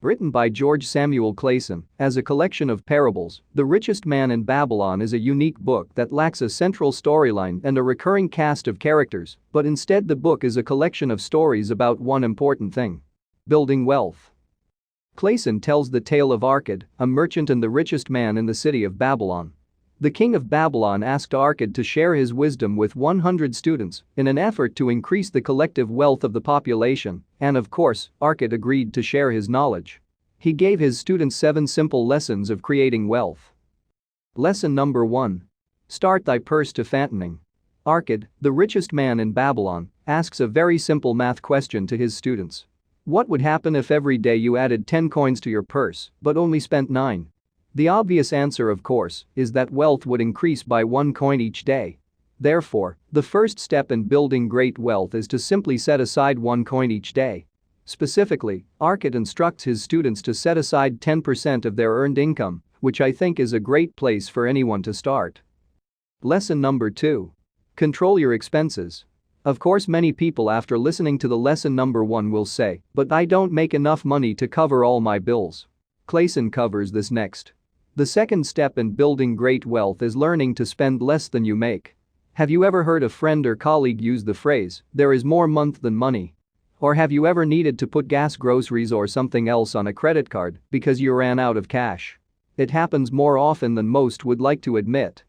Written by George Samuel Clason, as a collection of parables, The Richest Man in Babylon is a unique book that lacks a central storyline and a recurring cast of characters, but instead the book is a collection of stories about one important thing: building wealth. Clason tells the tale of Arkad, a merchant and the richest man in the city of Babylon. The king of Babylon asked Arkad to share his wisdom with 100 students in an effort to increase the collective wealth of the population, and of course, Arkad agreed to share his knowledge. He gave his students 7 simple lessons of creating wealth. Lesson number 1. Start thy purse to fattening. Arkad, the richest man in Babylon, asks a very simple math question to his students. What would happen if every day you added 10 coins to your purse but only spent 9? The obvious answer, of course, is that wealth would increase by 1 coin each day. Therefore, the first step in building great wealth is to simply set aside 1 coin each day. Specifically, Arkad instructs his students to set aside 10% of their earned income, which I think is a great place for anyone to start. Lesson number 2. Control your expenses. Of course, many people after listening to the lesson number 1 will say, "But I don't make enough money to cover all my bills." Clason covers this next. The second step in building great wealth is learning to spend less than you make. Have you ever heard a friend or colleague use the phrase, "There is more month than money"? Or have you ever needed to put gas, groceries or something else on a credit card because you ran out of cash? It happens more often than most would like to admit.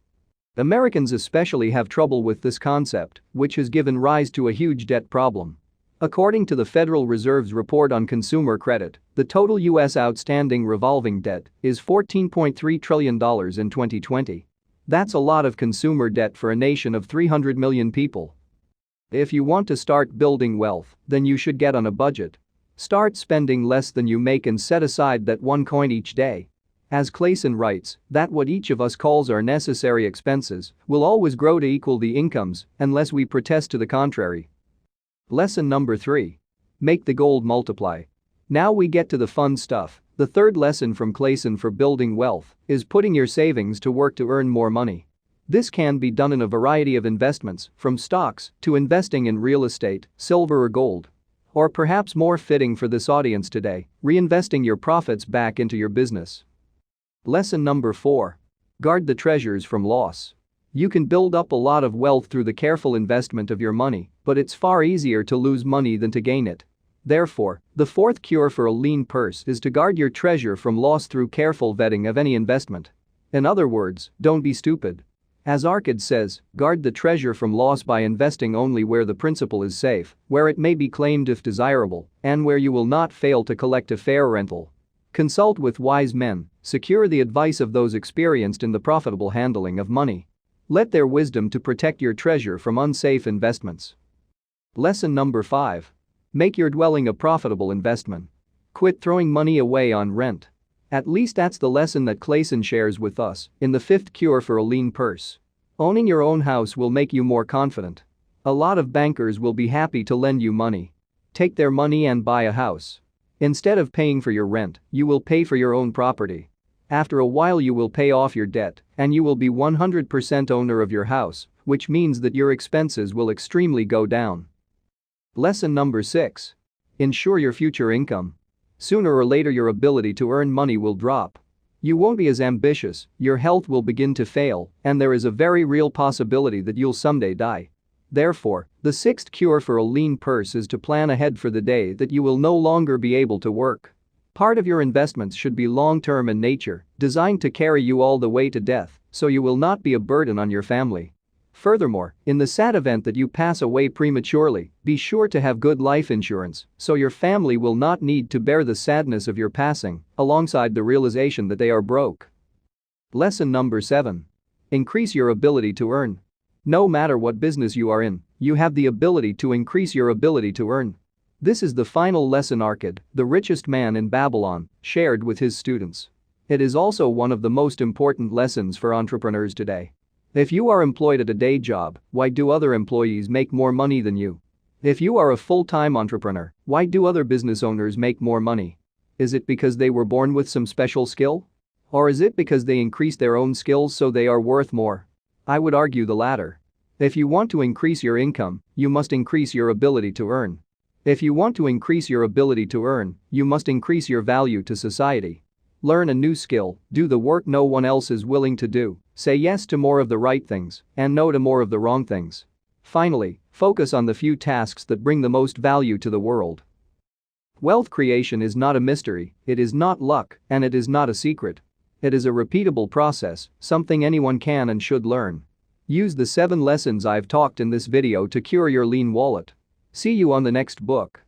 Americans especially have trouble with this concept, which has given rise to a huge debt problem. According to the Federal Reserve's report on consumer credit, the total U.S. outstanding revolving debt is $14.3 trillion in 2020. That's a lot of consumer debt for a nation of 300 million people. If you want to start building wealth, then you should get on a budget. Start spending less than you make and set aside that 1 coin each day. As Clason writes, that what each of us calls our necessary expenses will always grow to equal the incomes unless we protest to the contrary. Lesson number 3. Make the gold multiply. Now we get to the fun stuff. The third lesson from Clason for building wealth is putting your savings to work to earn more money. This can be done in a variety of investments, from stocks to investing in real estate, silver or gold. Or perhaps more fitting for this audience today, reinvesting your profits back into your business. Lesson number 4. Guard the treasures from loss. You can build up a lot of wealth through the careful investment of your money, but it's far easier to lose money than to gain it. Therefore, the fourth cure for a lean purse is to guard your treasure from loss through careful vetting of any investment. In other words, don't be stupid. As Arkad says, guard the treasure from loss by investing only where the principal is safe, where it may be claimed if desirable, and where you will not fail to collect a fair rental. Consult with wise men, secure the advice of those experienced in the profitable handling of money. Let their wisdom to protect your treasure from unsafe investments. Lesson number 5. Make your dwelling a profitable investment. Quit throwing money away on rent. At least that's the lesson that Clason shares with us in the 5th cure for a lean purse. Owning your own house will make you more confident. A lot of bankers will be happy to lend you money. Take their money and buy a house. Instead of paying for your rent, you will pay for your own property. After a while you will pay off your debt and you will be 100% owner of your house, which means that your expenses will extremely go down. Lesson number 6. Insure your future income. Sooner or later your ability to earn money will drop. You won't be as ambitious, your health will begin to fail, and there is a very real possibility that you'll someday die. Therefore, the 6th cure for a lean purse is to plan ahead for the day that you will no longer be able to work. Part of your investments should be long-term in nature, designed to carry you all the way to death, so you will not be a burden on your family. Furthermore, in the sad event that you pass away prematurely, be sure to have good life insurance so your family will not need to bear the sadness of your passing, alongside the realization that they are broke. Lesson number 7. Increase your ability to earn. No matter what business you are in, you have the ability to increase your ability to earn. This is the final lesson Arkad, the richest man in Babylon, shared with his students. It is also one of the most important lessons for entrepreneurs today. If you are employed at a day job, why do other employees make more money than you? If you are a full-time entrepreneur, why do other business owners make more money? Is it because they were born with some special skill? Or is it because they increased their own skills so they are worth more? I would argue the latter. If you want to increase your income, you must increase your ability to earn. If you want to increase your ability to earn, you must increase your value to society. Learn a new skill, do the work no one else is willing to do, say yes to more of the right things and no to more of the wrong things. Finally, focus on the few tasks that bring the most value to the world. Wealth creation is not a mystery, it is not luck, and it is not a secret. It is a repeatable process, something anyone can and should learn. Use the 7 lessons I've talked in this video to cure your lean wallet. See you on the next book.